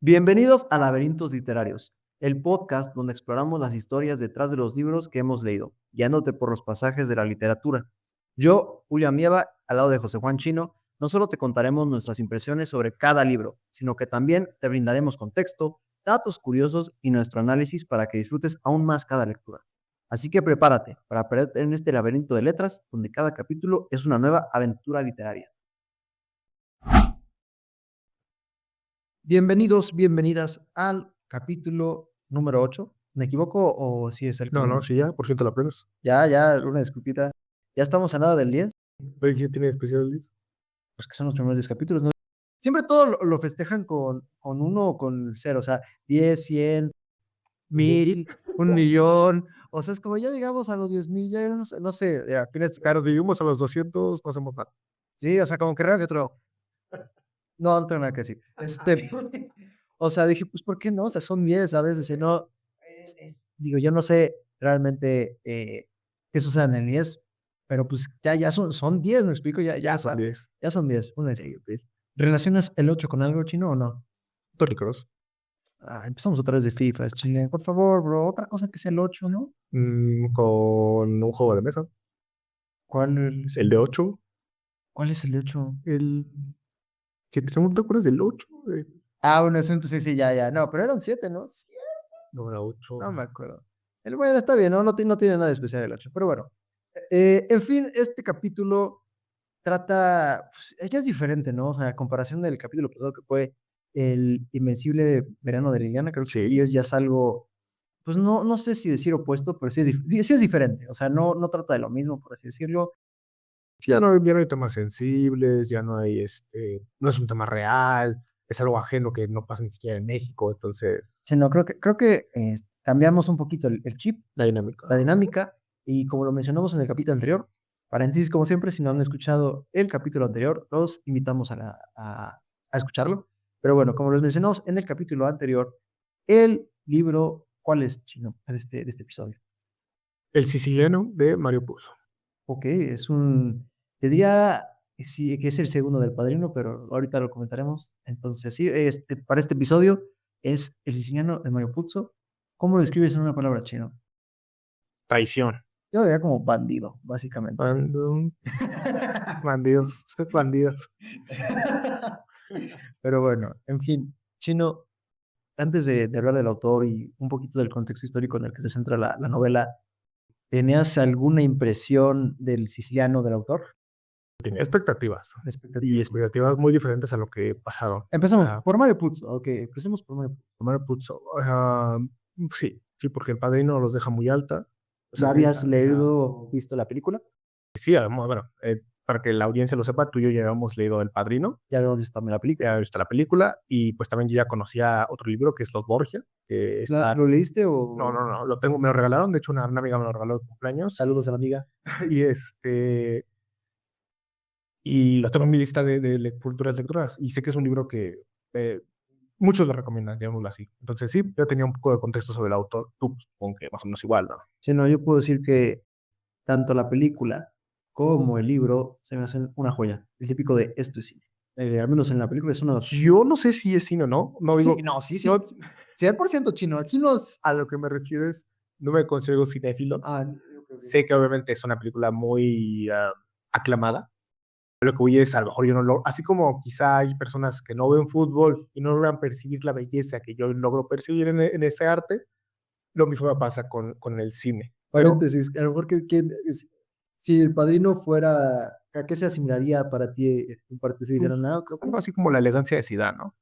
Bienvenidos a Laberintos Literarios, el podcast donde exploramos las historias detrás de los libros que hemos leído, guiándote por los pasajes de la literatura. Yo, Julián Mieva, al lado de José Juan Chino, no solo te contaremos nuestras impresiones sobre cada libro, sino que también te brindaremos contexto, datos curiosos y nuestro análisis para que disfrutes aún más cada lectura. Así que prepárate para perderte en este laberinto de letras, donde cada capítulo es una nueva aventura literaria. Bienvenidos, bienvenidas al capítulo número 8. ¿Me equivoco o si es el que... No, sí, ya, por cierto la aprendes. Ya, una disculpita. Ya estamos a nada del 10. ¿Pero qué tiene de especial el disco? Pues que son los primeros 10 capítulos, ¿no? Siempre todo lo festejan con 1 o con 0, o sea, 10, 100, 1000, 1,000,000. O sea, es como ya llegamos a los 10,000, ya no sé, ya, Claro, vivimos a los 200, no hacemos nada. sí, o sea, como que raro que otro. No tengo nada que decir. O sea, dije, pues, ¿por qué no? O sea, son 10 a veces, no, digo, yo no sé realmente qué sucede en el 10, pero pues ya son 10, me explico, ya Son 10. ya son 10. Una serie, pues. ¿Relacionas el 8 con algo chino o no? Tony Cross. Empezamos otra vez de FIFA, es chile. Por favor, bro, otra cosa que sea el 8, ¿no? Con un juego de mesa. ¿Cuál es El de 8. ¿Cuál es el 8? El. ¿Qué no te acuerdas del 8? Bueno, sí, ya. No, pero eran 7, ¿no? Sí, No, era 8. no me acuerdo. El bueno está bien, ¿no? No tiene nada de especial el 8, pero bueno. En fin, este capítulo trata, pues, ella es diferente, ¿no? O sea, a comparación del capítulo pasado que fue el invencible verano de Liliana, creo que Sí. sí. Ya es algo, pues no sé si decir opuesto, pero sí es diferente. O sea, no trata de lo mismo, por así decirlo. Sí, ya no hay temas sensibles, ya no hay no es un tema real, es algo ajeno que no pasa ni siquiera en México, entonces. Sí, no, creo que cambiamos un poquito el chip, La dinámica. la dinámica, y como lo mencionamos en el capítulo anterior, paréntesis, como siempre, si no han escuchado el capítulo anterior, los invitamos a escucharlo. Pero bueno, como les mencionamos en el capítulo anterior, el libro, ¿cuál es, Chino, de este episodio? El siciliano de Mario Puzo. Ok, te diría sí, que es el segundo del Padrino, pero ahorita lo comentaremos. Entonces, sí, para este episodio es El siciliano de Mario Puzo. ¿Cómo lo describes en una palabra, Chino? Traición. Yo lo diría como bandido, básicamente. Bandidos, bandidos. Pero bueno, en fin, Chino, antes de hablar del autor y un poquito del contexto histórico en el que se centra la novela, ¿tenías alguna impresión del siciliano del autor? Tenía expectativas. Y expectativas muy diferentes a lo que pasaron. Empezamos por Mario Puzo. Ok, empecemos por Mario Puzo. Mario Puzo. Sí, porque El Padrino los deja muy alta. O sea, ¿Habías visto la película? Sí, bueno, para que la audiencia lo sepa, tú y yo ya habíamos leído El Padrino. Ya habíamos visto también la película. Ya habíamos visto la película y pues también yo ya conocía otro libro que es Los Borgia. ¿Lo leíste o...? No, lo tengo, me lo regalaron. De hecho, una amiga me lo regaló de cumpleaños. Saludos a la amiga. Y lo tengo en mi lista de futuras lecturas. Y sé que es un libro que muchos lo recomiendan, digámoslo así. Entonces, sí, yo tenía un poco de contexto sobre el autor. Tú, supongo que más o menos igual, ¿no? Sí, no, yo puedo decir que tanto la película como el libro se me hacen una joya. El típico de esto es cine. Al menos en la película es una... Yo no sé si es cine o no. No digo. Sí, no, sí. 100% Chino. Aquí nos... A lo que me refiero es, no me considero cinéfilo. Okay. Sé que obviamente es una película muy aclamada. Lo que voy es, a lo mejor yo no lo... Así como quizá hay personas que no ven fútbol y no logran percibir la belleza que yo logro percibir en ese arte, lo mismo pasa con el cine. Paréntesis, a lo mejor si El Padrino fuera, ¿a qué se asimilaría para ti en parte? Si dirían, Algo así como la elegancia de Zidane, ¿no?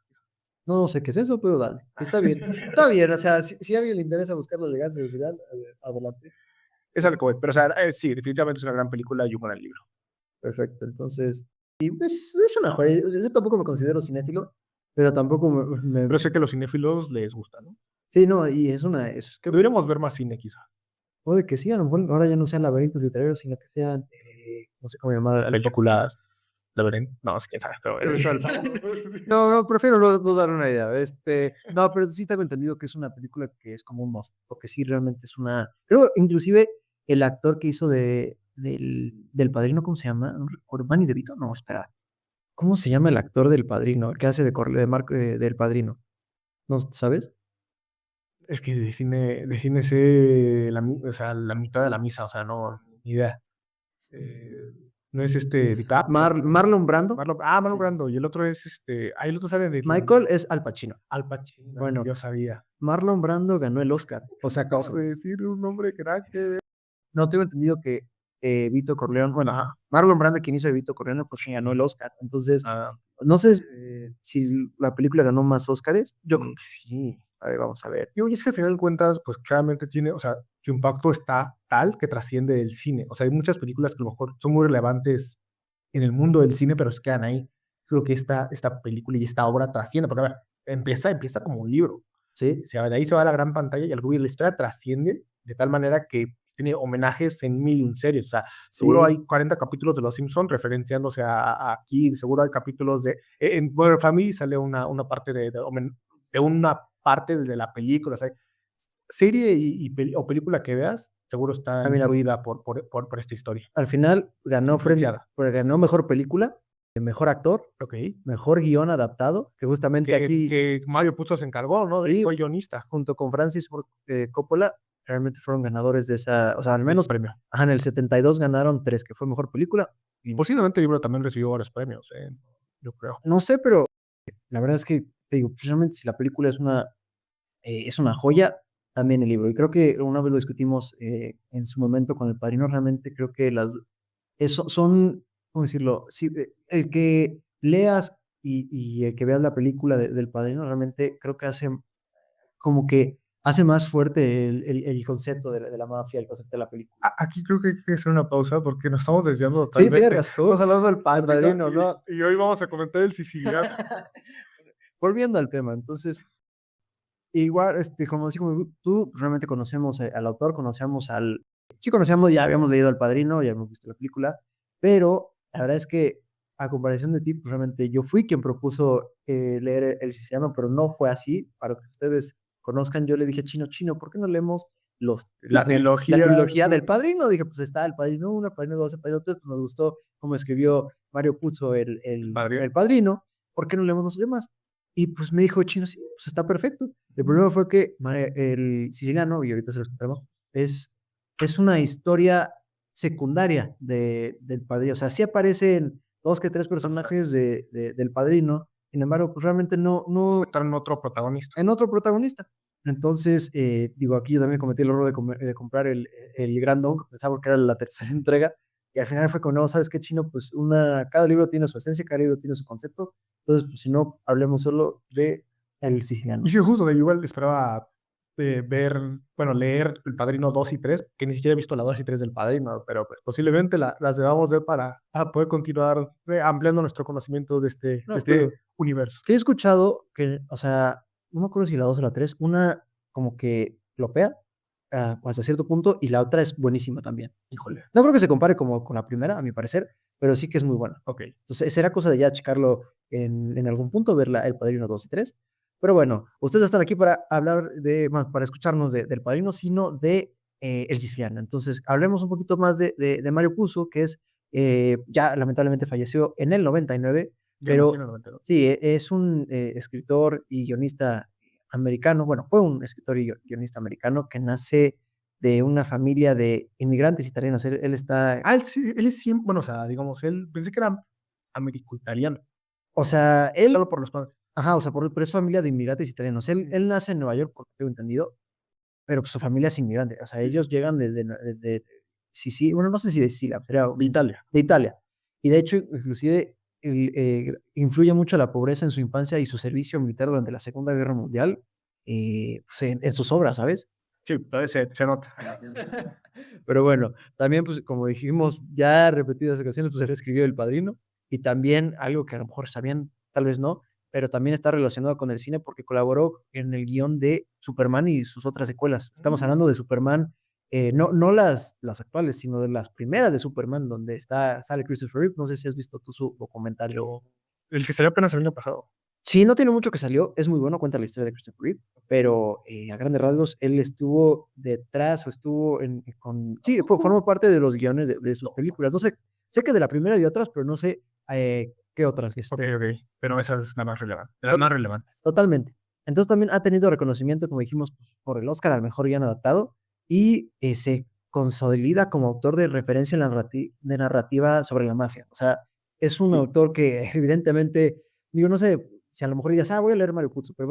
No sé qué es eso, pero dale. Está bien. Está bien, o sea, si a alguien le interesa buscar la elegancia de Zidane, adelante. Es algo que voy. Pero, o sea, sí, definitivamente es una gran película y un gran libro. Perfecto, entonces, y pues, es una joya. Yo tampoco me considero cinéfilo, pero tampoco Pero sé que a los cinéfilos les gusta, ¿no? Sí, no, y Que deberíamos ver más cine, quizá. puede que sí, a lo mejor ahora ya no sean laberintos literarios, sino que sean, no sé cómo llamar, Películas. Laberinto. No, quién sabe, pero No, prefiero no dar una idea. No, pero sí tengo entendido que es una película que es como un must, porque sí realmente es una. Creo, inclusive, el actor que hizo del Padrino, ¿cómo se llama? No recuerdo, Manny DeVito, no, espera. ¿Cómo se llama el actor del Padrino? El que hace de Marco del Padrino. ¿No sabes? Es que de cine sé o sea, la mitad de la misa, o sea, no, ni idea. Eh, no es DiCaprio. Marlon Brando. Marlon Sí. Brando, y el otro es ahí el otro sale en Michael es Al Pacino. Al Pacino. Bueno, Yo sabía. Marlon Brando ganó el Oscar. O sea, Acabo de decir un nombre que nada que ver. no tengo entendido que Vito Corleone, bueno, Ajá. Marlon Brando, quien hizo de Vito Corleone, pues sí ganó el Oscar. Entonces, Ah, no sé si la película ganó más Oscars. yo creo que sí. A ver, vamos a ver. Y es que al final de cuentas, pues claramente tiene, o sea, su impacto está tal que trasciende el cine. O sea, hay muchas películas que a lo mejor son muy relevantes en el mundo del cine, pero se quedan ahí. Creo que esta película y esta obra trasciende, porque a ver, empieza como un libro. Sí, De ahí se va a la gran pantalla y algo, y la historia trasciende de tal manera que tiene homenajes en mil y un series. O sea, seguro sí. hay 40 capítulos de Los Simpsons referenciándose a aquí, seguro hay capítulos de... En Modern Family sale una parte de una parte de la película. O sea, serie o película que veas, seguro está Ah, mira, influida por esta historia. al final ganó Influenciada. ganó mejor película, mejor actor, Ok. mejor guión adaptado, que justamente aquí, Que Mario Puzo se encargó, ¿no? sí, Fue guionista. junto con Francis Ford Coppola, realmente fueron ganadores de esa, o sea, al El menos, premio. ajá, en el 72 ganaron 3, que fue mejor película. Y Posiblemente el libro también recibió varios premios, yo creo. no sé, pero la verdad es que, te digo, precisamente si la película es una joya, también el libro. Y creo que una vez lo discutimos en su momento con El Padrino, realmente creo que son, ¿cómo decirlo? Sí, el que leas y el que veas la película del Padrino, realmente creo que hace como que hace más fuerte el concepto de la mafia, el concepto de la película. Aquí creo que hay que hacer una pausa porque nos estamos desviando Sí, tienes totalmente. razón. Estamos hablando del El Padrino Padrino, ¿no? y hoy vamos a comentar el siciliano. Volviendo al tema, entonces, igual, como decimos, tú realmente conocemos al autor, sí conocíamos, ya habíamos leído El Padrino, ya habíamos visto la película, pero la verdad es que a comparación de ti, pues realmente yo fui quien propuso leer El Siciliano, pero no fue así, para que ustedes conozcan, yo le dije, Chino, ¿por qué no leemos La la trilogía. trilogía del Padrino? Dije, pues está El Padrino 1, El Padrino 2, El Padrino 3, pues nos gustó cómo escribió Mario Puzo Padrino. el Padrino, ¿por qué no leemos los demás? Y pues me dijo Chino, sí, pues está perfecto. El problema fue que el siciliano, y ahorita se lo explicamos, es una historia secundaria del padrino. O sea, sí aparecen dos que tres personajes del padrino, sin embargo, pues realmente no Entraron otro protagonista. en otro protagonista. Entonces, digo, aquí yo también cometí el error de comprar el Grand Dog, pensaba que era la tercera entrega, y al final fue como, no, ¿sabes qué, Chino? Pues cada libro tiene su esencia, cada libro tiene su concepto, entonces, pues si no, hablemos solo de el siciliano. Y sí, justo de igual esperaba leer El Padrino 2 y 3, que ni siquiera he visto la 2 y 3 del Padrino, pero pues posiblemente las debamos ver para poder continuar ampliando nuestro conocimiento de No, este pero universo. que he escuchado que, o sea, no me acuerdo si la 2 o la 3, una como que flopea hasta cierto punto y la otra es buenísima también. Híjole. No creo que se compare como con la primera, a mi parecer, pero sí que es muy buena. Ok. Entonces, será cosa de ya checarlo en algún punto, ver El Padrino 2 y 3. Pero bueno, ustedes están aquí para hablar para escucharnos del Padrino, sino de El Siciliano. Entonces, hablemos un poquito más de Mario Puzo, que ya lamentablemente falleció en el 99, pero sí, es un escritor y guionista americano, bueno, fue un escritor y guionista americano que nace de una familia de inmigrantes italianos. Él está, Él es siempre, bueno, o sea, digamos, él pensé que era americo-italiano. o sea, él, Solo por los padres. ajá, o sea, por es familia de inmigrantes italianos. Él nace en Nueva York, por lo que tengo entendido, pero pues, su familia es inmigrante. O sea, ellos llegan desde Sicilia, bueno, no sé si de Sicilia, pero De Italia. de Italia. Y de hecho, inclusive, influye mucho la pobreza en su infancia y su servicio militar durante la Segunda Guerra Mundial, pues, en sus obras, ¿sabes? Sí, se nota. Pero bueno, también, pues, como dijimos ya repetidas ocasiones, pues él escribió El Padrino y también algo que a lo mejor sabían, tal vez no, pero también está relacionado con el cine porque colaboró en el guión de Superman y sus otras secuelas. Estamos hablando de Superman, no las actuales, sino de las primeras de Superman, donde sale Christopher Reeve. No sé si has visto tú su documental. El que salió apenas el año pasado. Sí, no tiene mucho que salió, es muy bueno, cuenta la historia de Christopher Reeve, pero a grandes rasgos él estuvo detrás o estuvo sí, formó parte de los guiones de sus películas. No sé, sé que de la primera y de otras, pero no sé qué otras. Ok. Pero esa es la más relevante. La más relevante. Totalmente. Entonces también ha tenido reconocimiento, como dijimos, por el Oscar al mejor guion adaptado y se consolida como autor de referencia de narrativa sobre la mafia. O sea, es un Sí. autor que evidentemente, digo, no sé si a lo mejor digas, voy a leer Mario Puzo, pero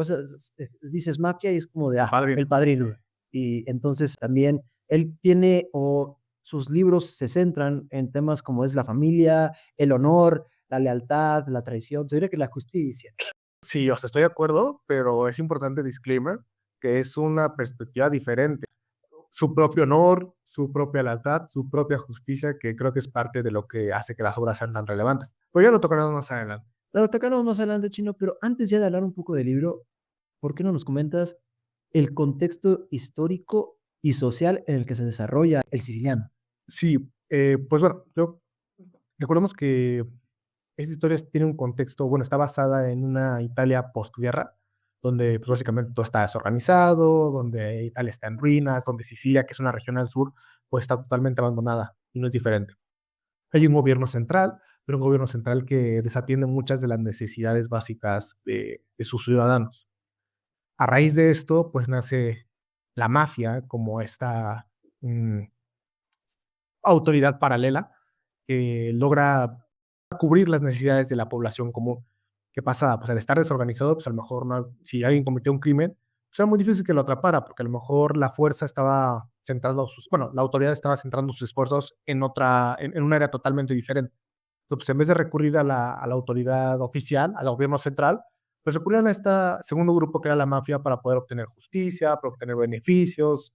dices mafia y es como de, Padrino. el Padrino. Y entonces también él tiene, o sus libros se centran en temas como es la familia, el honor, la lealtad, la traición, yo diría que la justicia. Sí, o sea, estoy de acuerdo, pero es importante disclaimer que es una perspectiva diferente. Su propio honor, su propia lealtad, su propia justicia, que creo que es parte de lo que hace que las obras sean tan relevantes. Pero ya lo tocaremos más adelante. Lo tocaremos más adelante, Chino, pero antes ya de hablar un poco del libro, ¿por qué no nos comentas el contexto histórico y social en el que se desarrolla El Siciliano? Sí, pues bueno, recordemos que esta historia tiene un contexto, bueno, está basada en una Italia postguerra, donde pues, básicamente todo está desorganizado, donde Italia está en ruinas, donde Sicilia, que es una región al sur, pues está totalmente abandonada y no es diferente. Hay un gobierno central, pero un gobierno central que desatiende muchas de las necesidades básicas de sus ciudadanos. A raíz de esto, pues nace la mafia como esta mm, autoridad paralela que logra cubrir las necesidades de la población común. ¿Qué pasa? Pues al estar desorganizado, pues a lo mejor si alguien cometió un crimen, pues era muy difícil que lo atrapara, porque a lo mejor la fuerza estaba centrando la autoridad estaba centrando sus esfuerzos en en un área totalmente diferente. Entonces, en vez de recurrir a la autoridad oficial, al gobierno central, pues recurrían a este segundo grupo que era la mafia para poder obtener justicia, para obtener beneficios.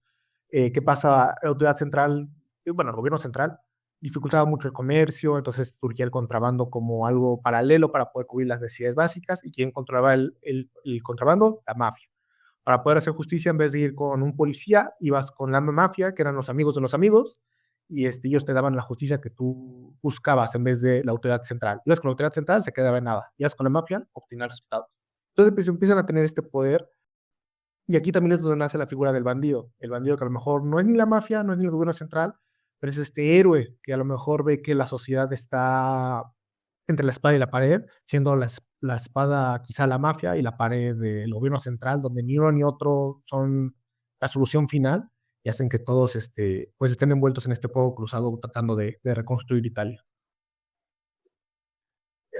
¿Qué pasa? La autoridad central, bueno, el gobierno central dificultaba mucho el comercio, entonces surgía el contrabando como algo paralelo para poder cubrir las necesidades básicas. ¿Y quién controlaba el contrabando? La mafia. Para poder hacer justicia, en vez de ir con un policía, ibas con la mafia, que eran los amigos de los amigos, y ellos te daban la justicia que tú buscabas en vez de la autoridad central. Ibas con la autoridad central, se quedaba en nada. Ibas con la mafia, obtener resultados. Entonces pues, empiezan a tener este poder, y aquí también es donde nace la figura del bandido. El bandido que a lo mejor no es ni la mafia, no es ni el gobierno central, pero es este héroe que a lo mejor ve que la sociedad está entre la espada y la pared, siendo la espada quizá la mafia y la pared del gobierno central, donde ni uno ni otro son la solución final y hacen que todos pues estén envueltos en este fuego cruzado tratando de reconstruir Italia.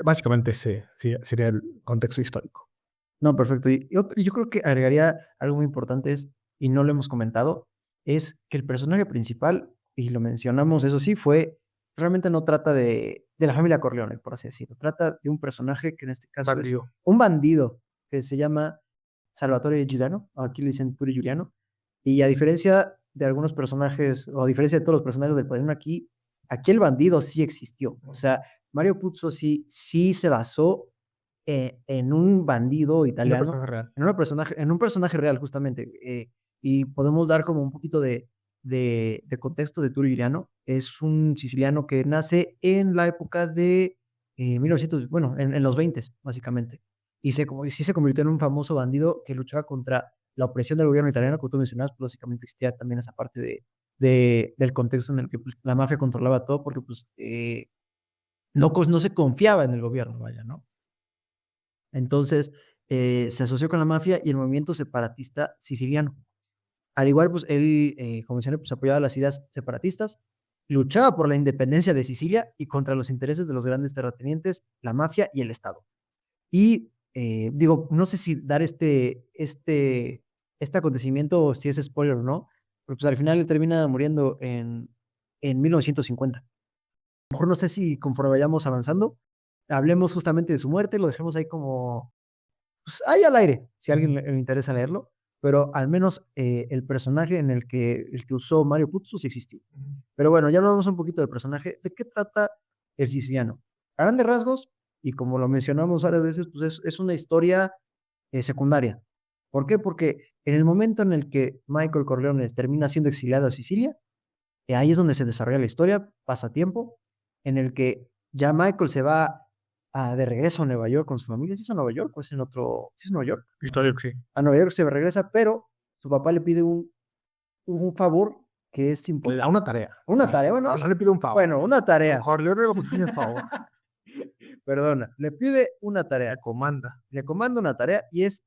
Básicamente ese sería el contexto histórico. No, perfecto. Y yo creo que agregaría algo muy importante y no lo hemos comentado, es que el personaje principal, y lo mencionamos, eso sí, realmente no trata de la familia Corleone, por así decirlo. Trata de un personaje que en este caso es un bandido que se llama Salvatore Giuliano, aquí le dicen Turi Giuliano, y a diferencia de algunos personajes, o a diferencia de todos los personajes del Padrino aquí el bandido sí existió. O sea, Mario Puzo sí se basó en un bandido italiano, en un personaje real, justamente. Y podemos dar como un poquito de contexto de Turi Giuliano. Es un siciliano que nace en la época de 1900, bueno, en los 20, básicamente. Y sí se convirtió en un famoso bandido que luchaba contra la opresión del gobierno italiano, como tú mencionabas, pues básicamente existía también esa parte del contexto en el que pues, la mafia controlaba todo, porque pues no se confiaba en el gobierno, vaya, ¿no? Entonces, se asoció con la mafia y el movimiento separatista siciliano. Al igual, pues él, como mencioné, pues apoyaba las ideas separatistas, luchaba por la independencia de Sicilia y contra los intereses de los grandes terratenientes, la mafia y el Estado. Y digo, no sé si dar este acontecimiento, o si es spoiler o no, pero pues al final él termina muriendo en 1950. A lo mejor no sé si conforme vayamos avanzando, hablemos justamente de su muerte, lo dejemos ahí como pues, ahí al aire, si a alguien le interesa leerlo, pero al menos el personaje el que usó Mario Puzo sí existió. Pero bueno, ya hablamos un poquito del personaje. ¿De qué trata el siciliano? A grandes rasgos, y como lo mencionamos varias veces, pues es una historia secundaria. ¿Por qué? Porque en el momento en el que Michael Corleone termina siendo exiliado a Sicilia, ahí es donde se desarrolla la historia, pasa tiempo, en el que ya Michael se va de regreso a Nueva York con su familia. ¿Sí es a Nueva York o es en otro? ¿Sí es Nueva York? Historia, sí. A Nueva York se regresa, pero su papá le pide un favor que es importante. Le da una tarea. Una tarea, bueno. No le pide un favor. Bueno, una tarea. Mejor le pide un favor. Perdona, le pide una tarea. Le comanda una tarea y es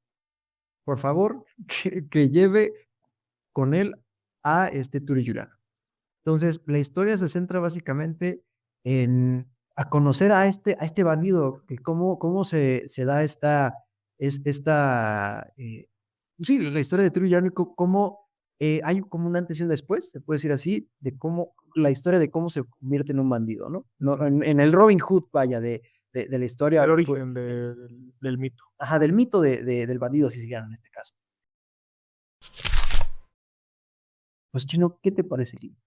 por favor, que lleve con él a Turi Juliano. Entonces, la historia se centra básicamente en a conocer a este bandido, que cómo se da sí, la historia de Turi Juliano, y cómo hay como un antes y un después, se puede decir así, de cómo la historia de cómo se convierte en un bandido, ¿no? No en el Robin Hood, vaya, de la historia. El origen del mito. Ajá, del mito del bandido siciliano en este caso. Pues, Chino, ¿qué te parece el libro?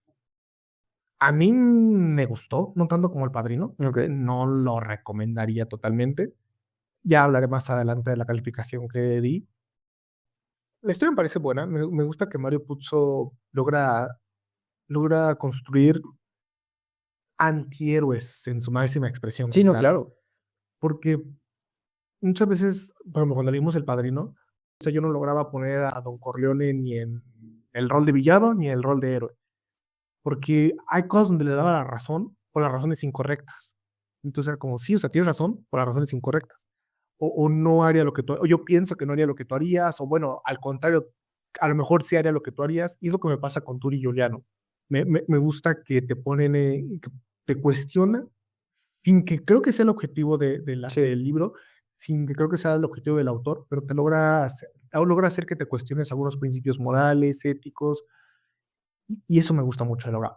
A mí me gustó, no tanto como El Padrino. Okay. No lo recomendaría totalmente. Ya hablaré más adelante de la calificación que di. La historia me parece buena. Me gusta que Mario Puzo logra construir antihéroes en su máxima expresión. Sí, no, claro. Porque muchas veces, por ejemplo, cuando leímos El Padrino, o sea, yo no lograba poner a Don Corleone ni en el rol de villano ni en el rol de héroe. Porque hay cosas donde le daba la razón por las razones incorrectas. Entonces era como, sí, o sea, tienes razón por las razones incorrectas. O no haría lo que tú, o yo pienso que no haría lo que tú harías, o bueno, al contrario, a lo mejor sí haría lo que tú harías, y es lo que me pasa con Turi Giuliano. Me gusta que te ponen, que te cuestiona, sin que creo que sea el objetivo del libro, sin que creo que sea el objetivo del autor, pero te logra hacer que te cuestiones algunos principios morales, éticos, y eso me gusta mucho de la obra.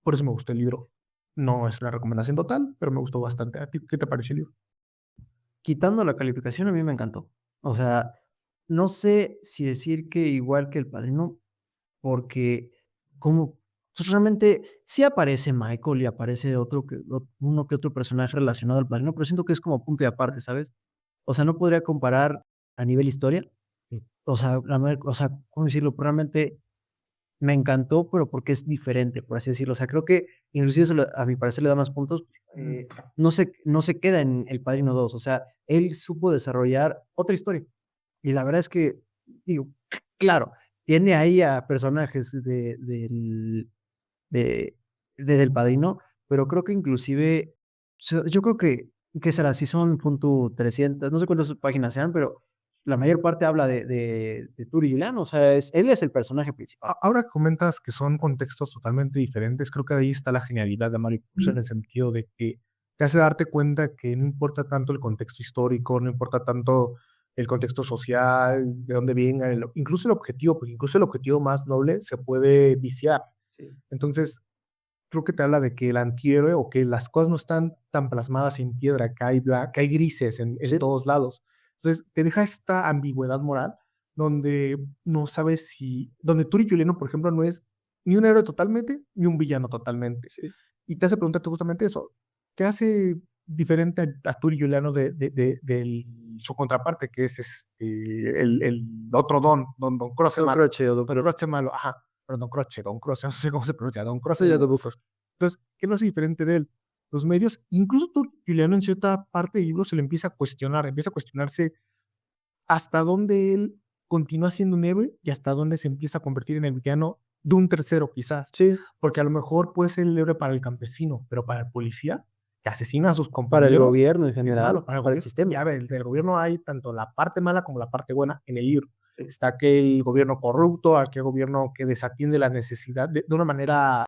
Por eso me gustó el libro. No es una recomendación total, pero me gustó bastante. ¿A ti qué te pareció el libro? Quitando la calificación, a mí me encantó. O sea, no sé si decir que igual que El Padrino, porque como pues realmente sí aparece Michael y aparece uno que otro personaje relacionado al Padrino, pero siento que es como punto y aparte, ¿sabes? O sea, no podría comparar a nivel historia. O sea, ¿cómo decirlo? Realmente me encantó, pero porque es diferente, por así decirlo. O sea, creo que inclusive eso a mi parecer le da más puntos. No se queda en El Padrino 2. O sea, él supo desarrollar otra historia. Y la verdad es que, digo, claro, tiene ahí a personajes del Padrino, pero creo que inclusive, yo creo que será, si son punto 300, no sé cuántas páginas sean, pero la mayor parte habla de Turi Juliano, o sea, él es el personaje principal. Ahora que comentas que son contextos totalmente diferentes, creo que ahí está la genialidad de Mario Puzo en el sentido de que te hace darte cuenta que no importa tanto el contexto histórico, no importa tanto el contexto social, de dónde venga, incluso el objetivo, porque incluso el objetivo más noble se puede viciar. Sí. Entonces, creo que te habla de que el antihéroe o que las cosas no están tan plasmadas en piedra, que hay grises en Sí. todos lados. Entonces, te deja esta ambigüedad moral donde no sabes donde Turi Juliano, por ejemplo, no es ni un héroe totalmente, ni un villano totalmente. Sí. Y te hace preguntarte justamente eso. ¿Qué hace diferente a Turi Juliano de su contraparte, que es el otro Don Croce malo? Don Croce malo, ajá. Don Croce, no sé cómo se pronuncia, Don Croce de Bufos. Entonces, ¿qué lo hace diferente de él? Los medios, incluso Turi Juliano en cierta parte del libro se le empieza a cuestionarse hasta dónde él continúa siendo un héroe y hasta dónde se empieza a convertir en el villano de un tercero, quizás. Sí. Porque a lo mejor puede ser el héroe para el campesino, pero para el policía, que asesina a sus compañeros. Para el gobierno en general, para el sistema. Ya ves, del gobierno hay tanto la parte mala como la parte buena en el libro. Sí. Está aquel gobierno corrupto, aquel gobierno que desatiende las necesidades de una manera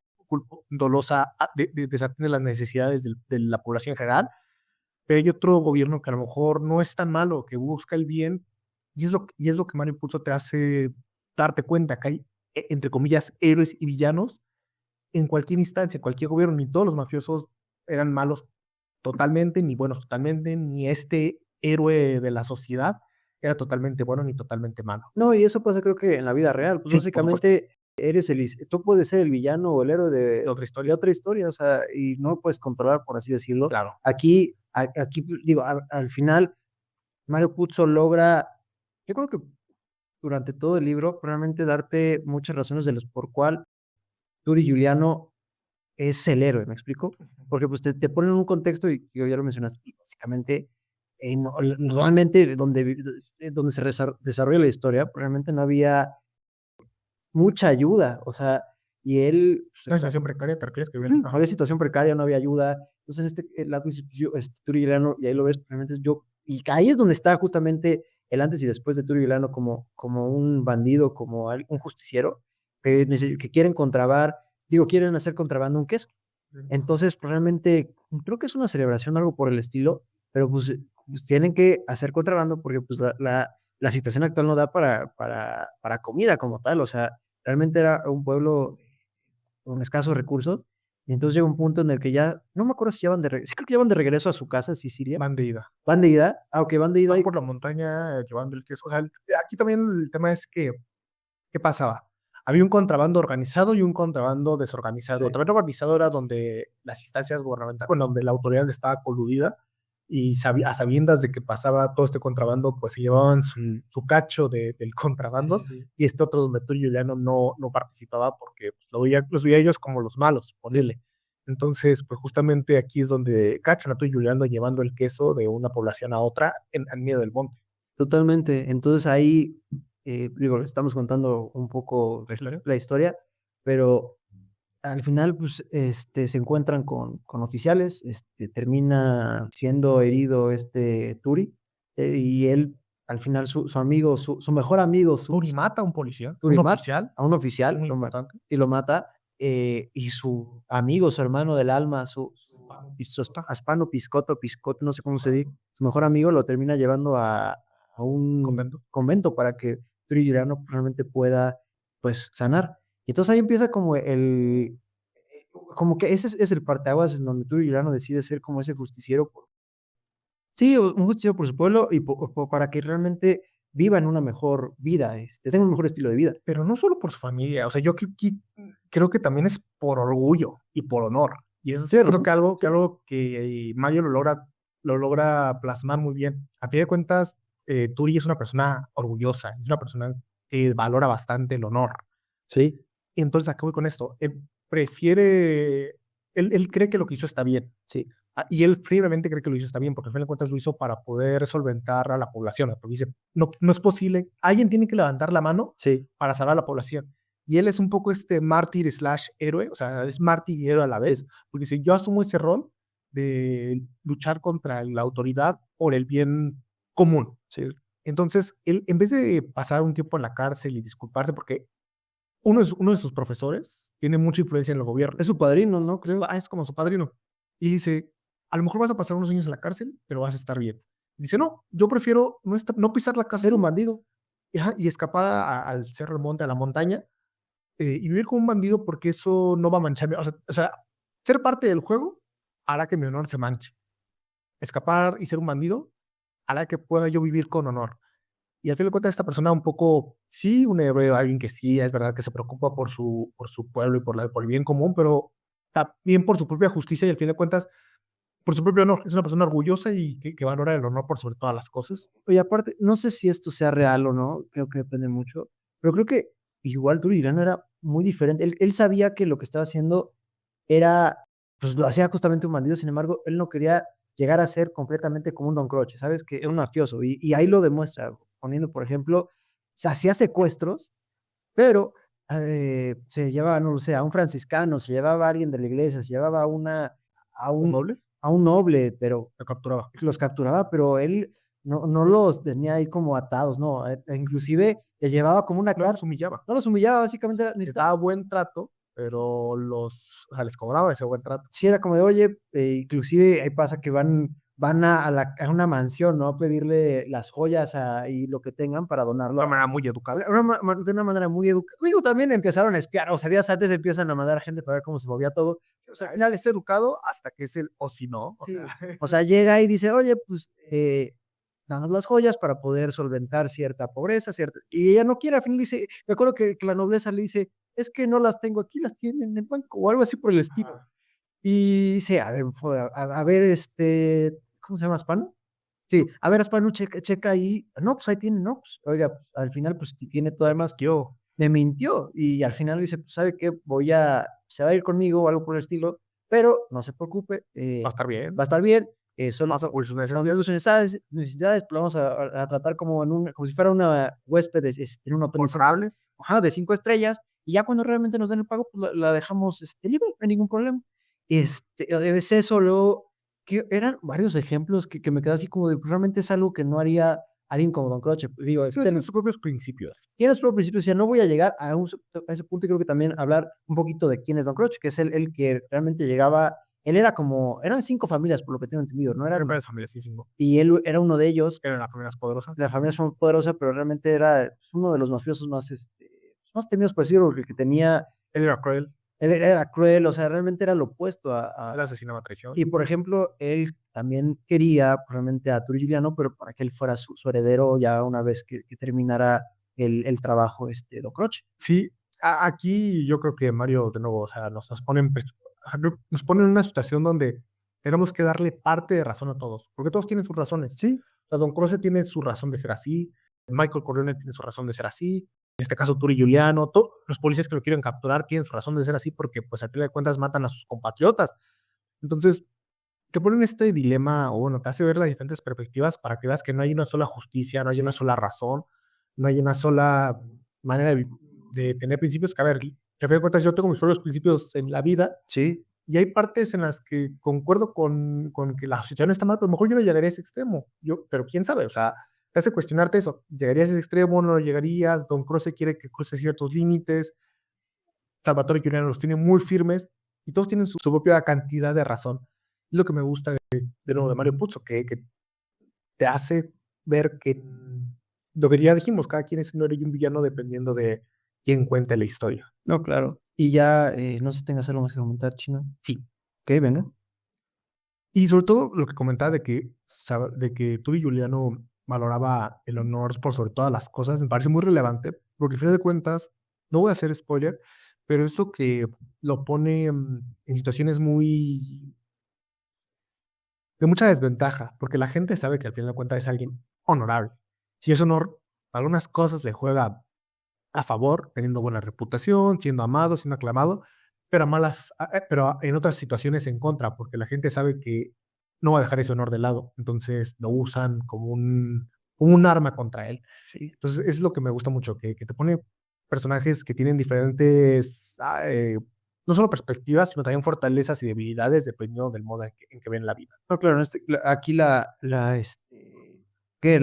dolosa, desatiende las necesidades de la población en general. Pero hay otro gobierno que a lo mejor no es tan malo, que busca el bien, y es lo que Mario Puzo te hace darte cuenta, que hay, entre comillas, héroes y villanos en cualquier instancia, en cualquier gobierno. Ni todos los mafiosos eran malos totalmente, ni buenos totalmente, ni este héroe de la sociedad era totalmente bueno ni totalmente malo. No, y eso pasa creo que en la vida real. Pues sí, básicamente tú puedes ser el villano o el héroe de otra historia, o sea, y no puedes controlar, por así decirlo. Claro. Aquí digo, al final, Mario Puzo logra, yo creo que durante todo el libro, realmente darte muchas razones de los por cuál Turi Juliano es el héroe, ¿me explico? Porque pues te ponen en un contexto, y ya lo mencionaste, básicamente, normalmente donde se desarrolla la historia, realmente no había mucha ayuda, o sea, y él... Una situación precaria, ¿te refieres? No había situación precaria, no había ayuda. Entonces, el lado institución, Turi Juliano, y ahí lo ves, realmente y ahí es donde está justamente el antes y después de Tulio Vilano como un bandido, como un justiciero, que quieren hacer contrabando un queso. Entonces, pues, realmente, creo que es una celebración, algo por el estilo, pero pues tienen que hacer contrabando porque pues la situación actual no da para comida como tal, o sea, realmente era un pueblo con escasos recursos, y entonces llega un punto en el que ya, no me acuerdo si ya sí creo que ya van de regreso a su casa, Sicilia. Van de ida. ¿Van de ida? Ah, ok, van de ida. Van por la montaña llevando el queso. O sea, aquí también el tema es que, ¿qué pasaba? Había un contrabando organizado y un contrabando desorganizado. El contrabando organizado era donde las instancias gubernamentales, bueno, donde la autoridad estaba coludida y a sabiendas de que pasaba todo este contrabando, pues se llevaban su cacho del contrabando, y este otro donde Tulio Juliano no participaba porque los veía ellos como los malos, ponele. Entonces, pues justamente aquí es donde cachan a Tulio Juliano llevando el queso de una población a otra en medio del monte. Totalmente. Entonces ahí, digo, le estamos contando un poco la historia, pero al final, pues, se encuentran con oficiales, termina siendo herido Turi, y él, al final, su amigo, su mejor amigo, Turi mata a un policía, Turi un mata oficial, a un oficial, muy importante, y lo mata, y su amigo, su hermano del alma, su Aspano Piscoto, no sé cómo se dice, su mejor amigo lo termina llevando a un convento para que Turi Juliano realmente pueda, pues, sanar. Y entonces ahí empieza como que ese es el parteaguas en donde Turi Juliano decide ser como ese justiciero. Sí, un justiciero por su pueblo y para que realmente vivan una mejor vida, tengan un mejor estilo de vida. Pero no solo por su familia, o sea, yo creo que también es por orgullo y por honor. Y eso es creo que algo que Mayo lo logra plasmar muy bien. A fin de cuentas, Turi es una persona orgullosa, es una persona que valora bastante el honor. Sí. Y entonces, ¿a qué voy con esto? Él cree que lo que hizo está bien. Sí. Y él firmemente cree que lo hizo está bien, porque al final de cuentas lo hizo para poder solventar a la población. Porque dice, no es posible, alguien tiene que levantar la mano para salvar a la población. Y él es un poco mártir / héroe, o sea, es mártir y héroe a la vez, porque dice, yo asumo ese rol de luchar contra la autoridad por el bien común. Sí. Entonces, él, en vez de pasar un tiempo en la cárcel y disculparse, porque uno de sus profesores tiene mucha influencia en el gobierno. Es su padrino, ¿no? Creo. Es como su padrino. Y dice, a lo mejor vas a pasar unos años en la cárcel, pero vas a estar bien. Dice, no, yo prefiero no pisar la cárcel. Ser un bandido. Y escapar al Cerro del Monte, a la montaña, y vivir como un bandido, porque eso no va a mancharme. O sea, ser parte del juego hará que mi honor se manche. Escapar y ser un bandido hará que pueda yo vivir con honor. Y al fin de cuentas, esta persona un poco, sí, un héroe, alguien que sí, es verdad que se preocupa por su pueblo y por el bien común, pero también por su propia justicia y al fin de cuentas, por su propio honor. Es una persona orgullosa y que valora el honor por sobre todas las cosas. Y aparte, no sé si esto sea real o no, creo que depende mucho, pero creo que igual Turi Juliano era muy diferente. Él sabía que lo que estaba haciendo era, pues lo hacía justamente un bandido, sin embargo, él no quería llegar a ser completamente como un Don Croce, ¿sabes? Que era un mafioso, y ahí lo demuestra, poniendo, por ejemplo, se hacía secuestros, pero se llevaba, no lo sé, a un franciscano, se llevaba a alguien de la iglesia, se llevaba a ¿Un noble? a un noble, pero los capturaba, pero él no los tenía ahí como atados, no, inclusive les llevaba como una clase. No los humillaba, básicamente. Les daba buen trato, pero les cobraba ese buen trato. Sí, era como de, oye, inclusive ahí pasa que van a una mansión, ¿no? A pedirle las joyas y lo que tengan para donarlo. De una manera muy educada. De una manera muy educada. Digo, también empezaron a espiar, o sea, días antes empiezan a mandar gente para ver cómo se movía todo. O sea, al final es educado hasta que es o si no. Sí. O sea, llega y dice, oye, pues, danos las joyas para poder solventar cierta pobreza, y ella no quiere, al final dice, me acuerdo que la nobleza le dice, es que no las tengo aquí, las tienen en el banco, o algo así por el estilo. Y dice, a ver, ¿cómo se llama, Aspano? Sí, a ver, Aspano, checa ahí. No, pues ahí tiene, no, pues, oiga, pues, al final, pues tiene todavía más que yo. Me mintió. Y al final dice, pues, ¿sabe qué? Se va a ir conmigo o algo por el estilo, pero no se preocupe. Va a estar bien. Va a estar bien. Solo por sus necesidades, pues lo vamos a tratar como si fuera una huésped en un hotel de 5 estrellas, y ya cuando realmente nos den el pago, pues la dejamos libre, no hay ningún problema. Es eso, luego, que eran varios ejemplos que me quedé así como de, pues, realmente es algo que no haría alguien como Don Croce, digo, Tiene sus propios principios. tiene sus propios principios, decía, no voy a llegar a ese punto, y creo que también hablar un poquito de quién es Don Croce, que es el que realmente llegaba, él era eran 5 familias, por lo que tengo entendido, ¿no? Eran varias familias, sí, cinco. Y él era uno de ellos. Eran las familias poderosas. La familia es muy poderosa, pero realmente era uno de los mafiosos más temidos, por decirlo, porque tenía... Él era cruel. Él era cruel, o sea, realmente era lo opuesto Él asesinaba a traición. Y, por ejemplo, él también quería probablemente a Turi Juliano, pero para que él fuera su heredero ya una vez que terminara el trabajo Don Croce. Sí, aquí yo creo que Mario, de nuevo, o sea, nos pone en una situación donde tenemos que darle parte de razón a todos, porque todos tienen sus razones. Sí. O sea, Don Croce tiene su razón de ser así, Michael Corleone tiene su razón de ser así, en este caso Turi Juliano, los policías que lo quieren capturar tienen su razón de ser así porque, pues, a fin de cuentas matan a sus compatriotas. Entonces, te ponen este dilema, o bueno, te hace ver las diferentes perspectivas para que veas que no hay una sola justicia, no hay una sola razón, no hay una sola manera de tener principios. Que, a ver, te das cuenta, yo tengo mis propios principios en la vida. Sí. Y hay partes en las que concuerdo con que la situación está mal, pero a lo mejor yo no llegaría a ese extremo. Pero quién sabe, o sea, te hace cuestionarte eso. ¿Llegarías a ese extremo? ¿No llegarías? Don Croce quiere que cruce ciertos límites. Salvatore Giuliano los tiene muy firmes y todos tienen su propia cantidad de razón. Es lo que me gusta de nuevo de Mario Puzo, que te hace ver que lo que ya dijimos, cada quien es un héroe y un villano dependiendo de quién cuente la historia. No, claro. Y ya, no sé si tengas algo más que comentar, Chino. Sí. Ok, venga. Y sobre todo lo que comentaba de que Turi Juliano valoraba el honor por sobre todas las cosas, me parece muy relevante, porque al final de cuentas, no voy a hacer spoiler, pero eso que lo pone en situaciones de mucha desventaja, porque la gente sabe que al final de cuentas es alguien honorable. Si es honor, algunas cosas le juega a favor, teniendo buena reputación, siendo amado, siendo aclamado, pero pero en otras situaciones en contra, porque la gente sabe que no va a dejar ese honor de lado, entonces lo usan como un arma contra él. Sí. Entonces es lo que me gusta mucho, que te pone personajes que tienen diferentes, no solo perspectivas, sino también fortalezas y debilidades dependiendo del modo en que ven la vida. No, claro, aquí la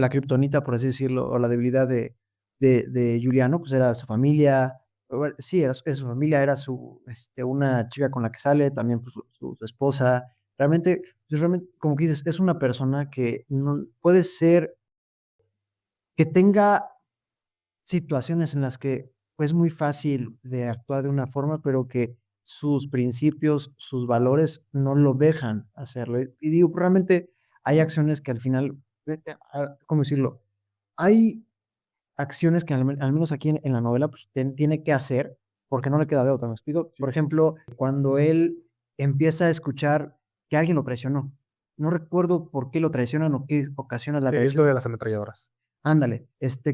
kriptonita, por así decirlo, o la debilidad de Juliano, pues era su familia. Bueno, sí, era su familia, era una chica con la que sale, también pues, su esposa. Realmente, como que dices, es una persona que no puede ser que tenga situaciones en las que pues, es muy fácil de actuar de una forma, pero que sus principios, sus valores no lo dejan hacerlo. Y digo, realmente hay acciones que al final, ¿cómo decirlo? Hay acciones que al menos aquí en la novela pues, tiene que hacer porque no le queda de otra. ¿Me explico? Por ejemplo, cuando él empieza a escuchar que alguien lo traicionó. No recuerdo por qué lo traicionan o qué ocasiona la Es lo de las ametralladoras. Ándale,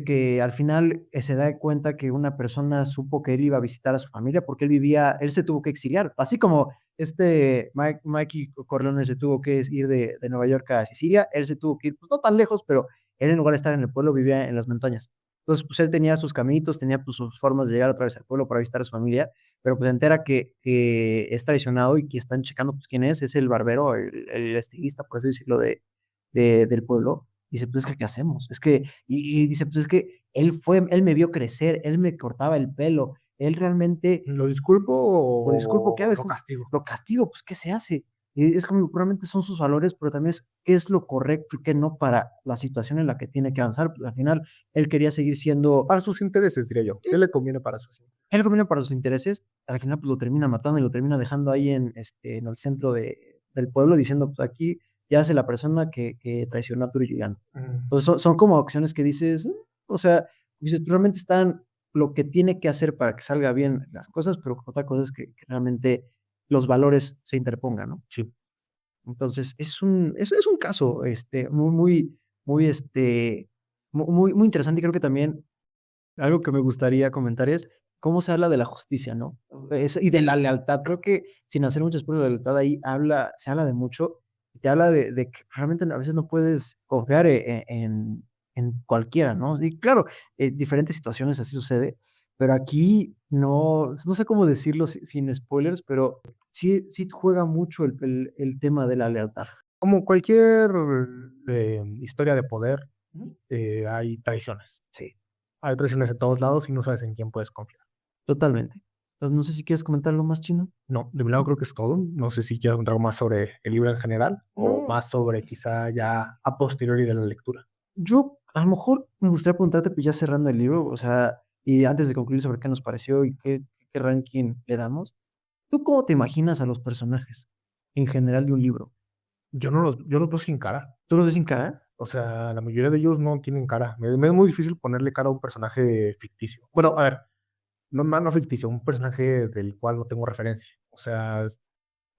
que al final se da cuenta que una persona supo que él iba a visitar a su familia porque él se tuvo que exiliar, así como Mikey Corleone se tuvo que ir de Nueva York a Sicilia, él se tuvo que ir, pues no tan lejos, pero él en lugar de estar en el pueblo vivía en las montañas. Entonces, pues él tenía sus caminitos, tenía pues sus formas de llegar otra vez al pueblo para visitar a su familia, pero pues se entera que es traicionado y que están checando pues quién es el barbero, el estilista, por así decirlo, del pueblo. Dice, pues es que, ¿qué hacemos? Y dice, pues es que él me vio crecer, él me cortaba el pelo, él realmente... ¿Lo disculpo Lo disculpo, ¿qué hago? lo castigo? Lo castigo, pues, ¿qué se hace? Y es como, realmente son sus valores, pero también es qué es lo correcto y qué no para la situación en la que tiene que avanzar. Pues, al final, él quería seguir siendo... Para sus intereses, diría yo. ¿Qué le conviene para sus intereses? Él conviene para sus intereses, al final pues lo termina matando y lo termina dejando ahí en el centro del pueblo, diciendo, pues aquí ya hace la persona que traicionó a Turi Juliano. Entonces son como acciones que dices, o sea, dices, realmente están lo que tiene que hacer para que salga bien las cosas, pero otra cosa es que realmente los valores se interpongan, ¿no? Sí. Entonces es un caso muy, muy, muy interesante, y creo que también algo que me gustaría comentar es cómo se habla de la justicia, ¿no? Y de la lealtad. Creo que sin hacer mucho spoiler, la lealtad ahí se habla de mucho. Te habla de que realmente a veces no puedes confiar en cualquiera, ¿no? Y claro, diferentes situaciones así sucede, pero aquí no sé cómo decirlo sin spoilers, pero sí juega mucho el tema de la lealtad. Como cualquier historia de poder, hay traiciones. Sí, Hay traiciones de todos lados y no sabes en quién puedes confiar. totalmente. Entonces, no sé si quieres comentar algo más, Chino. No, de mi lado creo que es todo. No sé si quieres contar algo más sobre el libro en general o más sobre quizá ya a posteriori de la lectura. Yo, a lo mejor, me gustaría preguntarte, pues ya cerrando el libro, o sea, y antes de concluir sobre qué nos pareció y qué ranking le damos, ¿tú cómo te imaginas a los personajes en general de un libro? Yo los veo sin cara. ¿Tú los ves sin cara? O sea, la mayoría de ellos no tienen cara. Me es muy difícil ponerle cara a un personaje ficticio. Bueno, a ver, no ficticio, un personaje del cual no tengo referencia. O sea,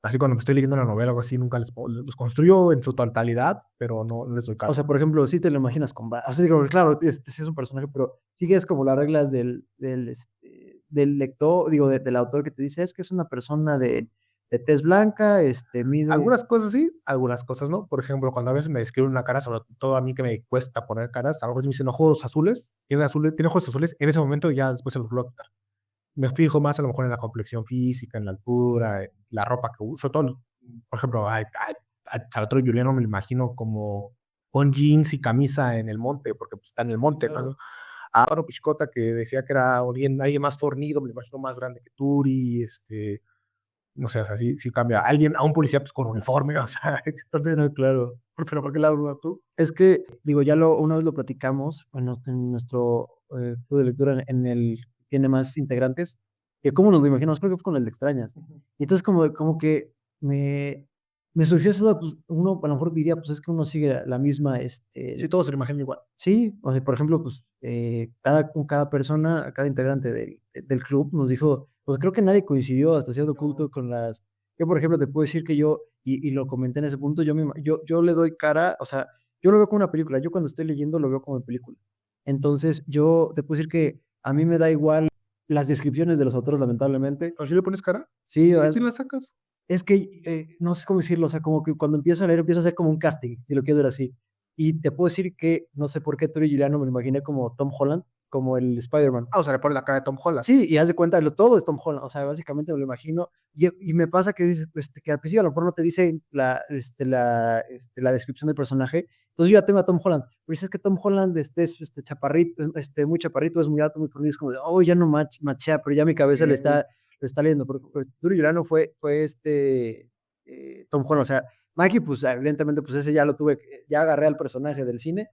así cuando me estoy leyendo una novela o algo así, nunca los construyo en su totalidad, pero no les doy cara. O sea, por ejemplo, sí te lo imaginas o sea, digo, claro, sí es un personaje, pero sigues como las reglas del lector, digo, del autor que te dice, es que es una persona de tez blanca, mide... Algunas cosas sí, algunas cosas no. Por ejemplo, cuando a veces me describen una cara, sobre todo a mí que me cuesta poner caras, a veces me dicen ojos azules, tiene ojos azules, en ese momento ya después se los bloqueo. Me fijo más a lo mejor en la complexión física, en la altura, en la ropa que uso, todo. Por ejemplo, a Salvatore Giuliano me lo imagino como con jeans y camisa en el monte, porque pues, está en el monte, ¿no? A Álvaro Piscota, que decía que era alguien más fornido, me lo imagino más grande que Turi, no sé, o sea, sí cambia. A un policía pues con uniforme, o sea, entonces, No, claro. pero ¿por qué lado dudas tú? Es que, digo, una vez lo platicamos en nuestro club de lectura en el tiene más integrantes, que cómo nos lo imaginamos, creo que fue con el de extrañas. Y entonces como que me surgió esa duda, pues uno a lo mejor diría, pues es que uno sigue la misma, Sí, todos se lo imaginan igual. sí, o sea, por ejemplo, pues cada persona, cada integrante del club nos dijo, pues creo que nadie coincidió hasta cierto punto con las, yo por ejemplo te puedo decir que yo, y lo comenté en ese punto, yo le doy cara, o sea, yo lo veo como una película, yo cuando estoy leyendo lo veo como película. Entonces yo te puedo decir que a mí me da igual las descripciones de los autores, lamentablemente. ¿O si le pones cara? Sí, ¿Sí la sacas? es que no sé cómo decirlo, o sea, como que cuando empiezo a leer, empiezo a hacer como un casting, si lo quiero ver así. Y te puedo decir que no sé por qué Turi Giuliano me lo imaginé como Tom Holland, como el Spider-Man. Ah, o sea, le pones la cara de Tom Holland. Sí, y haz de cuenta, todo es Tom Holland, o sea, básicamente me lo imagino. Y me pasa que, dices, que al principio a lo mejor no te dice la descripción del personaje, entonces yo ya tengo a Tom Holland, pero dices que Tom Holland es chaparrito, muy chaparrito, es muy alto, muy fornido, es como de, oh, ya no machea, pero ya mi cabeza lo está leyendo, porque Turi Giuliano fue Tom Holland, o sea, Mikey, pues evidentemente, pues ese ya lo tuve, ya agarré al personaje del cine,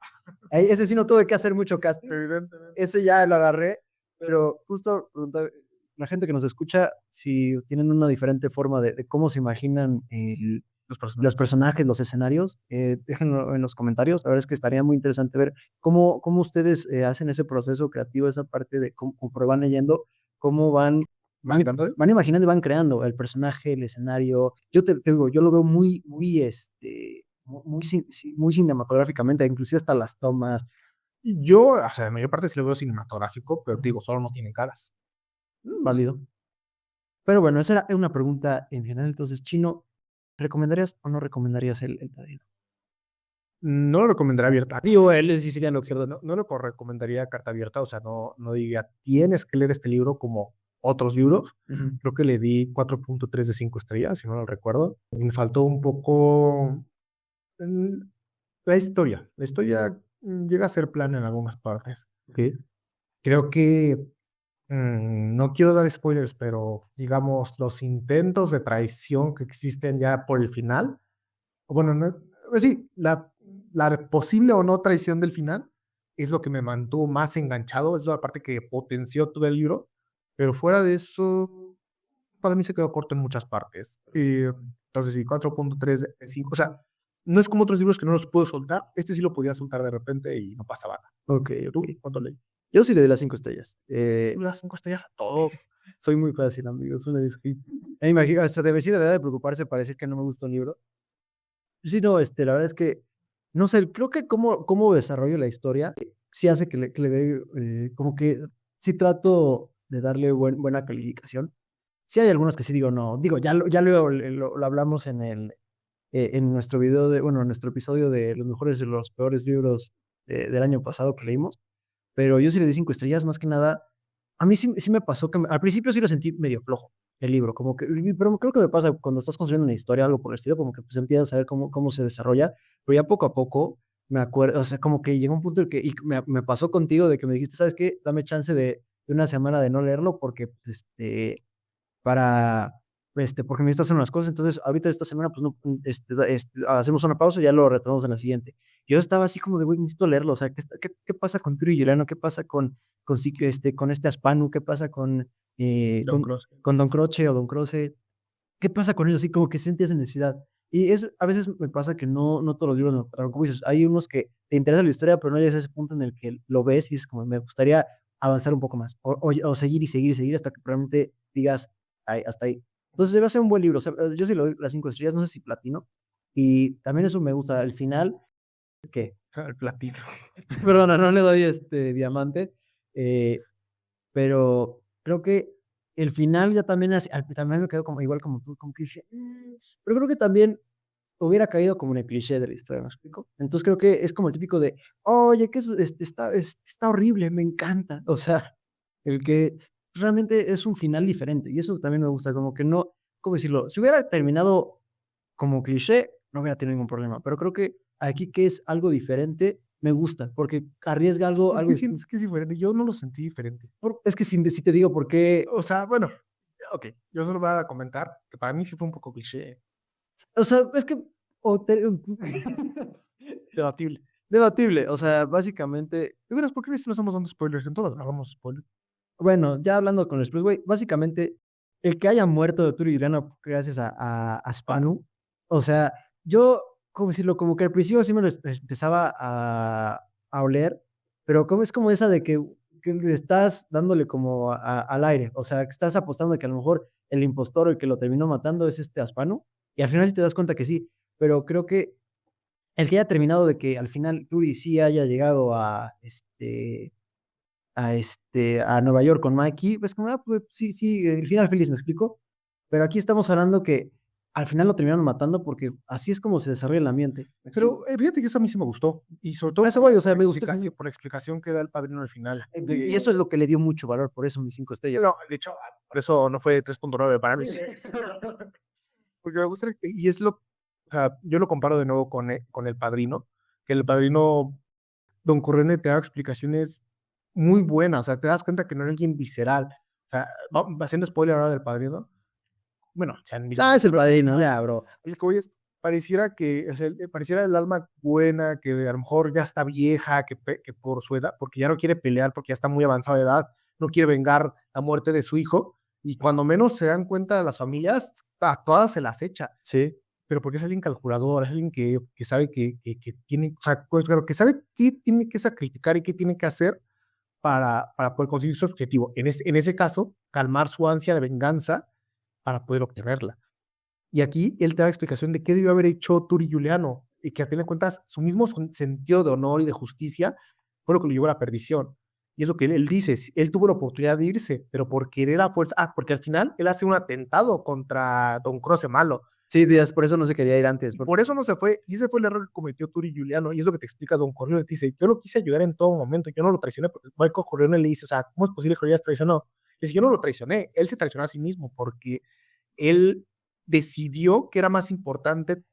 ese sí no tuve que hacer mucho casting, Evidentemente. ese ya lo agarré, pero justo preguntar, la gente que nos escucha, si tienen una diferente forma de cómo se imaginan los personajes, los escenarios, déjenlo en los comentarios. La verdad es que estaría muy interesante ver cómo ustedes hacen ese proceso creativo, esa parte de cómo van leyendo, cómo van imaginando y van creando el personaje, el escenario. Yo te digo, yo lo veo muy cinematográficamente, inclusive hasta las tomas. Yo, o sea, la mayor parte sí lo veo cinematográfico, pero digo, solo no tiene caras. Válido. Pero bueno, esa era una pregunta en general. Entonces, Chino, ¿recomendarías o no recomendarías el Padrino? No lo recomendaría abierta. Digo, él es siciliano, izquierdo. No lo recomendaría carta abierta. O sea, no diría, tienes que leer este libro como otros libros. Creo que le di 4.3 de 5 estrellas, si no lo recuerdo. Me faltó un poco la historia. La historia llega a ser plana en algunas partes. Okay. Creo que no quiero dar spoilers, pero digamos, los intentos de traición que existen ya por el final, o bueno, pues sí, la posible o no traición del final es lo que me mantuvo más enganchado, es la parte que potenció todo el libro, pero fuera de eso, para mí se quedó corto en muchas partes. Entonces, sí, 4.3 de 5, o sea, no es como otros libros que no los puedo soltar, este sí lo podía soltar de repente y no pasaba nada. Ok. ¿Tú cuánto leí? Yo sí le di las 5 estrellas. Le das 5 estrellas a todo. Soy muy fácil, amigos. Me imagino, hasta debería de preocuparse para decir que no me gusta un libro. Sí, no, la verdad es que, no sé, creo que cómo desarrollo la historia, sí hace que le dé, como que sí trato de darle buena calificación. Sí hay algunos que sí digo no, digo, lo hablamos en nuestro video en nuestro episodio de los mejores y los peores libros del año pasado que leímos, pero yo sí le di 5 estrellas, más que nada, a mí sí me pasó que al principio sí lo sentí medio flojo el libro, como que, pero creo que me pasa cuando estás construyendo una historia, algo por el estilo, como que pues empiezas a ver cómo se desarrolla, pero ya poco a poco me acuerdo, o sea, como que llegó un punto en que, y me pasó contigo de que me dijiste, ¿sabes qué? Dame chance de una semana de no leerlo porque, pues, para, porque necesito hacer unas cosas, entonces ahorita esta semana, pues, no, hacemos una pausa y ya lo retomamos en la siguiente. Yo estaba así como de, güey, necesito leerlo, o sea, ¿qué pasa con Turi Juliano? ¿Qué pasa con este Aspanu? ¿Qué pasa Don Cross. con Don Croce o Don Croce? ¿Qué pasa con ellos? Así como que sientes esa necesidad. Y a veces me pasa que no todos los libros me atrapan. Como dices, hay unos que te interesa la historia, pero no llegas a ese punto en el que lo ves y es como, me gustaría avanzar un poco más. O seguir y seguir y seguir hasta que realmente digas, "Ay, hasta ahí". Entonces debe ser un buen libro. O sea, yo sí le doy las 5 estrellas, no sé si platino. Y también eso me gusta. Al final, ¿qué? El platino. Perdona, no le doy diamante. eh, pero creo que el final ya también, también me quedo como, igual como tú, como que dije, pero creo que también hubiera caído como en el cliché de la historia, ¿me explico? Entonces creo que es como el típico de, oye, que está horrible, me encanta. O sea, el que realmente es un final diferente y eso también me gusta, como que no, ¿cómo decirlo? Si hubiera terminado como cliché, no hubiera tenido ningún problema, pero creo que aquí que es algo diferente, me gusta, porque arriesga algo, ¿Por algo qué distinto. sientes que es diferente? Yo no lo sentí diferente. Es que si te digo por qué, O sea, bueno, ok, yo solo voy a comentar que para mí sí fue un poco cliché. o sea, es que, o te- Debatible. debatible, o sea, básicamente, ¿De veras por qué no estamos dando spoilers? En todas hagamos spoilers. bueno, ya hablando con el Express, güey, básicamente, el que haya muerto de Turi Juliano gracias a Spanu, o sea, yo, ¿cómo decirlo? Como que al principio sí me lo empezaba a oler, pero como es como esa de que le estás dándole como al aire, o sea, que estás apostando de que a lo mejor el impostor o el que lo terminó matando es este Aspanu, y al final sí te das cuenta que sí, pero creo que el que haya terminado de que al final Turi sí haya llegado a Nueva York con Mikey, pues como, pues sí, sí, el final feliz, ¿me explico? Pero aquí estamos hablando que al final lo terminaron matando porque así es como se desarrolla el ambiente. Pero fíjate que eso a mí sí me gustó. Y sobre Por todo eso voy, o sea, me gustó. por la explicación que da el padrino al final. Y eso es lo que le dio mucho valor, por eso mis 5 estrellas. No, de hecho, por eso no fue 3.9 para mí. Porque me gusta, y es lo, o sea, yo lo comparo de nuevo con el padrino, que el padrino, Don Corleone te da explicaciones muy buenas, o sea, te das cuenta que no es alguien visceral. O sea, haciendo spoiler ahora del padrino, bueno, sean Ah, es el padrino, ya, bro. es que, oye, pareciera que, o sea, pareciera el alma buena, que a lo mejor ya está vieja, que por su edad, porque ya no quiere pelear, porque ya está muy avanzada de edad, no quiere vengar la muerte de su hijo, y cuando menos se dan cuenta las familias, a todas se las echa. Sí. Pero porque es alguien calculador, es alguien que sabe que tiene, o sea, pues, claro, que sabe qué tiene que sacrificar y qué tiene que hacer para poder conseguir su objetivo. En ese caso, calmar su ansia de venganza para poder obtenerla. Y aquí él te da explicación de qué debió haber hecho Turi Juliano y que a fin de cuentas su mismo sentido de honor y de justicia fue lo que lo llevó a la perdición. Y es lo que él dice, él tuvo la oportunidad de irse, pero por querer a fuerza, porque al final él hace un atentado contra Don Croce malo. Sí, días, por eso no se quería ir antes. Por eso no se fue, y ese fue el error que cometió Turi Juliano, y es lo que te explica Don Corleone, te dice, yo lo quise ayudar en todo momento, yo no lo traicioné, porque Michael Corleone le dice, o sea, ¿cómo es posible que lo hayas traicionado? Y dice, yo no lo traicioné, él se traicionó a sí mismo, porque él decidió que era más importante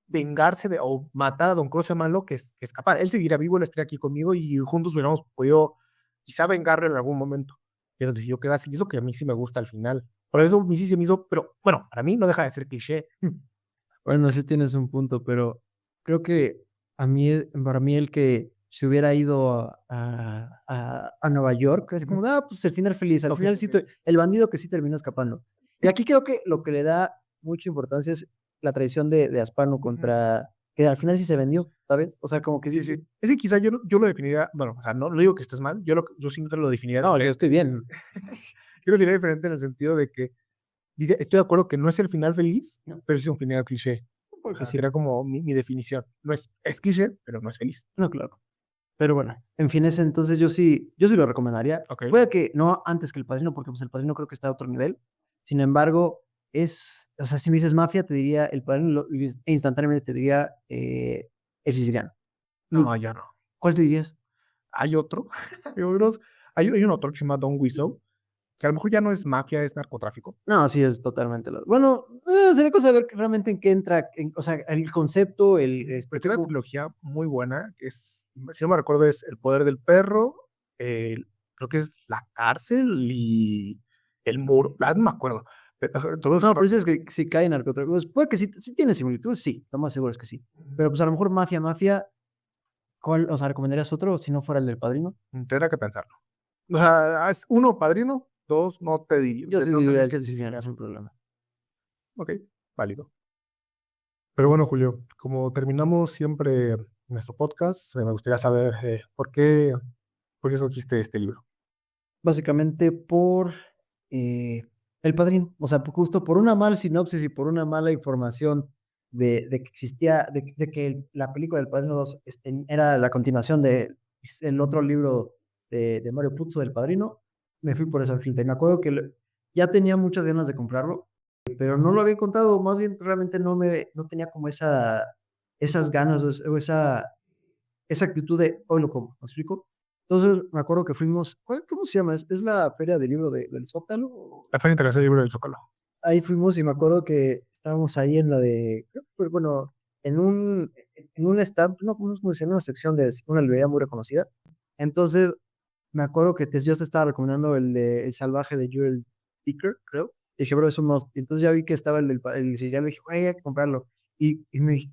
vengarse o matar a Don Croce malo que escapar. Él seguirá vivo, él estaría aquí conmigo y juntos hubiéramos podido quizá vengarlo en algún momento. Pero decidió quedarse y es lo que a mí sí me gusta al final. Por eso a mí sí se me hizo, pero bueno, para mí no deja de ser cliché. Bueno, sí tienes un punto, pero creo que para mí el que se hubiera ido a Nueva York es como, pues el final feliz, al final sí, el bandido que sí terminó escapando. Y aquí creo que lo que le da mucha importancia es la traición de Aspano contra, que al final sí se vendió, ¿sabes? O sea, como que sí, sí. Es que quizá yo lo definiría, bueno, o sea, no digo que estés mal, yo siempre lo definiría. No, yo estoy bien. Yo lo diría diferente en el sentido de que estoy de acuerdo que no es el final feliz, pero es un final cliché. O sea, sería como mi definición. No es cliché, pero no es feliz. No, claro. Pero bueno, en fin, ese entonces yo sí lo recomendaría. Okay. Puede que no antes que El Padrino, porque pues El Padrino creo que está a otro nivel. Sin embargo, o sea, si me dices Mafia, te diría El Padrino, instantáneamente te diría El Siciliano. No, ya no. ¿Cuál te dirías? Hay otro, hay un autor que se llama Don Wiseau, que a lo mejor ya no es mafia, es narcotráfico. No, sí, es totalmente. Bueno, sería cosa de ver realmente en qué entra, o sea, el concepto, Pues tiene una trilogía muy buena, que es, si no me recuerdo, es El poder del perro, creo que es La cárcel y El muro, no me acuerdo. No, pero dices que si cae en narcotráfico, pues puede que sí tiene similitud, sí, lo más seguro es que sí. Pero pues a lo mejor mafia, ¿cuál, o sea, recomendarías otro si no fuera el del Padrino? Tendrá que pensarlo. O sea, es uno, Padrino, dos, no te diría. Yo sí diría que sí, es un problema. Ok, válido. Pero bueno, Julio, como terminamos siempre nuestro podcast, me gustaría saber por qué escogiste este libro. Básicamente por El Padrino, o sea, justo por una mala sinopsis y por una mala información de que existía, de que la película del Padrino 2 era la continuación de el otro libro de Mario Puzo del Padrino, me fui por esa finta. Y me acuerdo que ya tenía muchas ganas de comprarlo, pero no lo había encontrado, más bien realmente no tenía como esas ganas o esa actitud de hoy lo compro, ¿me explico? Entonces me acuerdo que fuimos, ¿cómo se llama? ¿Es la feria del libro del Zócalo? La Feria Internacional del Libro del Zócalo. Ahí fuimos y me acuerdo que estábamos ahí en la de, bueno, en un stand, no, como en una sección de una librería muy reconocida. Entonces me acuerdo que yo te estaba recomendando el de El Salvaje de Joel Dicker, creo. Y dije, bro, eso más. Entonces ya vi que estaba el sillón, le dije, güey, hay que comprarlo. Y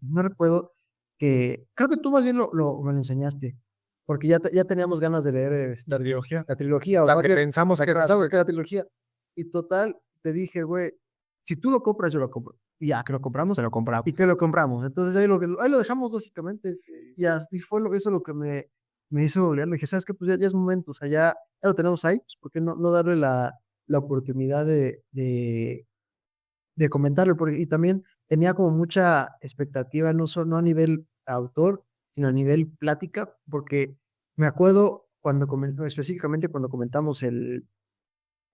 no recuerdo creo que tú más bien me lo enseñaste, porque ya teníamos ganas de leer La trilogía. la trilogía, o La más que bien, pensamos que era. pensaba que era trilogía. Y total, te dije, güey, si tú lo compras, yo lo compro. Y ya que lo compramos, Se lo compramos. y te lo compramos. Entonces ahí lo dejamos básicamente. Y así fue eso lo que me hizo leer. Le dije, ¿sabes qué? Pues ya es momento, o sea, ya lo tenemos ahí, pues ¿por qué no darle la oportunidad de comentarlo? Y también tenía como mucha expectativa, no a nivel autor, sino a nivel plática, porque me acuerdo específicamente cuando comentamos en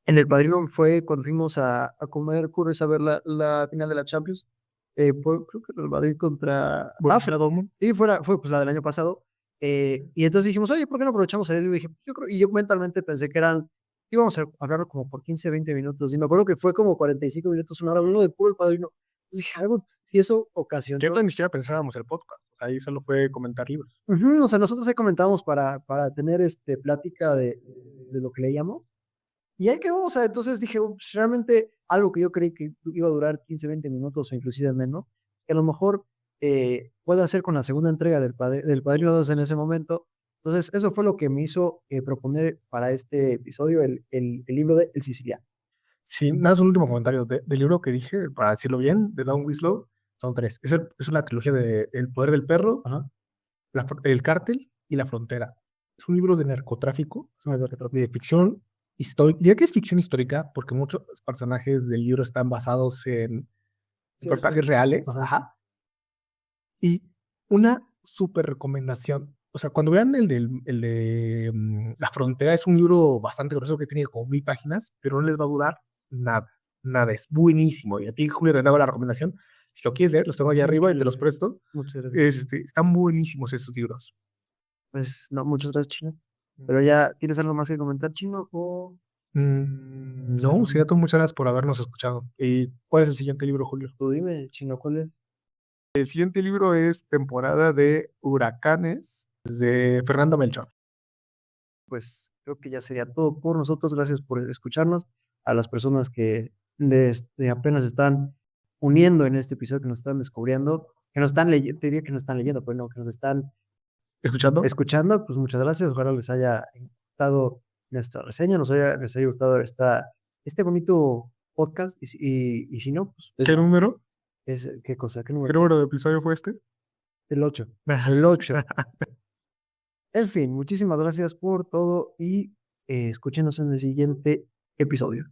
El Padrino, fue cuando fuimos a comer curres a ver la final de la Champions. Creo que el Madrid contra Dortmund. y fue pues la del año pasado. Y entonces dijimos, oye, ¿por qué no aprovechamos el libro? Y dije, yo mentalmente pensé que íbamos a hablar como por 15, 20 minutos. Y me acuerdo que fue como 45 minutos, una hora, hablando de puro El Padrino. Entonces dije, algo, si eso ocasionó. Ni siquiera pensábamos el podcast. Ahí solo fue comentar libros. O sea, nosotros ahí comentábamos para tener plática de lo que leíamos. Y ahí quedó, o sea, entonces dije, pues, realmente algo que yo creí que iba a durar 15, 20 minutos o inclusive menos, que a lo mejor puedo hacer con la segunda entrega del Padrino 2 en ese momento. Entonces, eso fue lo que me hizo proponer para este episodio el libro de El Siciliano. Sí, nada, es un último comentario del libro que dije, para decirlo bien, de Don Winslow. Son tres. Es una trilogía de El poder del perro, Ajá. El cártel y La frontera. Es un libro de narcotráfico, de ficción histórica. Diría que es ficción histórica porque muchos personajes del libro están basados en personajes reales. Ajá. Y una súper recomendación. O sea, cuando vean el de La Frontera, es un libro bastante grueso que tiene como 1000 páginas, pero no les va a durar nada. Nada, es buenísimo. Y a ti, Julio, te hago la recomendación. Si lo quieres leer, los tengo allá arriba y te los presto. Muchas gracias. Están buenísimos esos libros. Pues no, muchas gracias, Chino. Pero ya, ¿tienes algo más que comentar, Chino? ¿O No, sí, muchas gracias por habernos escuchado. ¿Y cuál es el siguiente libro, Julio? tú dime, Chino, cuál es? El siguiente libro es Temporada de Huracanes, de Fernando Melchor. Pues creo que ya sería todo por nosotros. Gracias por escucharnos. A las personas que apenas están uniendo en este episodio, que nos están descubriendo, que nos están leyendo, te diría que nos están leyendo, pero no, que nos están escuchando, pues muchas gracias. Ojalá les haya gustado nuestra reseña, les haya gustado este bonito podcast. Y si no, pues. ¿Qué número? ¿Qué cosa? ¿Qué ¿Qué número de episodio fue este? El 8. El 8. En fin, muchísimas gracias por todo y escúchenos en el siguiente episodio.